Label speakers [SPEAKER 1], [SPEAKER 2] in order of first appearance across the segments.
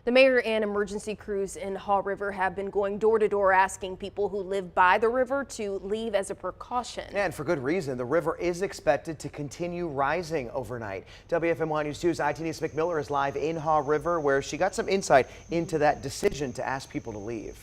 [SPEAKER 1] The mayor and emergency crews in Haw River have been going door to door asking people who live by the river to leave as a precaution.
[SPEAKER 2] And for good reason. The river is expected to continue rising overnight. WFMY News 2's ITN's McMiller is live in Haw River, where she got some insight into that decision to ask people to leave.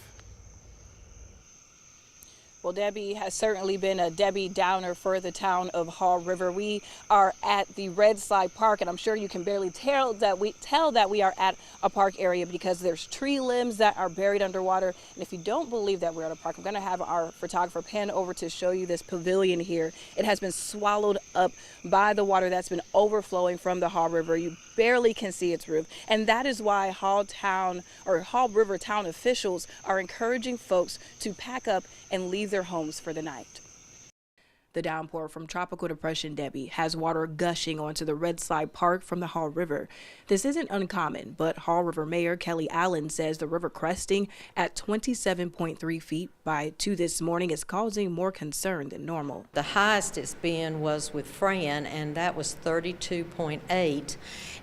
[SPEAKER 3] Well, Debbie has certainly been a Debbie Downer for the town of Haw River. We are at the Red Slide Park, and I'm sure you can barely tell that we are at a park area because there's tree limbs that are buried underwater. And if you don't believe that we're at a park, I'm going to have our photographer pan over to show you this pavilion here. It has been swallowed up by the water that's been overflowing from the Haw River. You barely can see its roof, and that is why Haw River town officials are encouraging folks to pack up and leave their homes for the night. The downpour from Tropical Depression Debbie has water gushing onto the Red Slide Park from the Haw River. This isn't uncommon, but Haw River Mayor Kelly Allen says the river cresting at 27.3 feet by 2 this morning is causing more concern than normal.
[SPEAKER 4] The highest it's been was with Fran, and that was 32.8.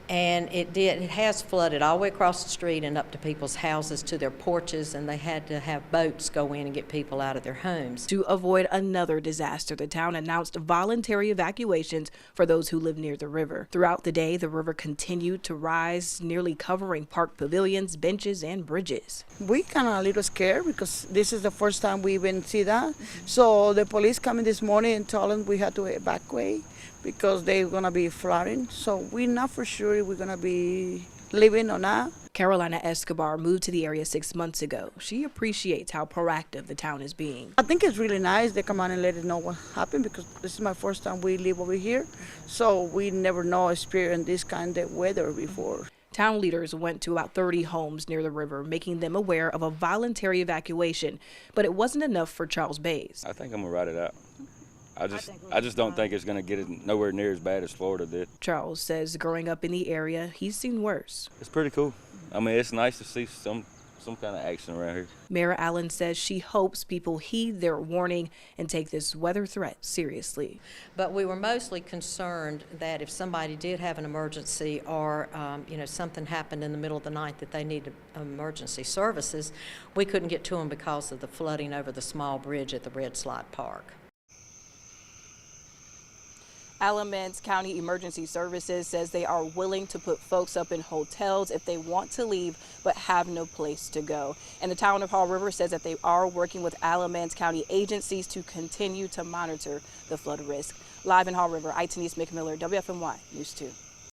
[SPEAKER 4] And it has flooded all the way across the street and up to people's houses, to their porches, and they had to have boats go in and get people out of their homes.
[SPEAKER 3] To avoid another disaster, the town announced voluntary evacuations for those who live near the river. Throughout the day, the river continued to rise, nearly covering park pavilions, benches, and bridges.
[SPEAKER 5] We kind of a little scared because this is the first time we even see that. So the police coming this morning and told them we had to evacuate because they're going to be flooding. So we're not for sure if we're going to be leaving or not.
[SPEAKER 3] Carolina Escobar moved to the area 6 months ago. She appreciates how proactive the town is being.
[SPEAKER 5] I think it's really nice they come out and let us know what happened because this is my first time we live over here. So we never know experience this kind of weather before.
[SPEAKER 3] Town leaders went to about 30 homes near the river, making them aware of a voluntary evacuation. But it wasn't enough for Charles Bays.
[SPEAKER 6] I think I'm going to ride it out. I just don't think it's going to get it nowhere near as bad as Florida did.
[SPEAKER 3] Charles says growing up in the area, he's seen worse.
[SPEAKER 6] It's pretty cool. I mean, it's nice to see some kind of action around here.
[SPEAKER 3] Mayor Allen says she hopes people heed their warning and take this weather threat seriously.
[SPEAKER 4] But we were mostly concerned that if somebody did have an emergency or something happened in the middle of the night that they needed emergency services, we couldn't get to them because of the flooding over the small bridge at the Red Slide Park.
[SPEAKER 3] Alamance County Emergency Services says they are willing to put folks up in hotels if they want to leave but have no place to go. And the town of Haw River says that they are working with Alamance County agencies to continue to monitor the flood risk. Live in Haw River, ITN's McMiller, WFMY News 2.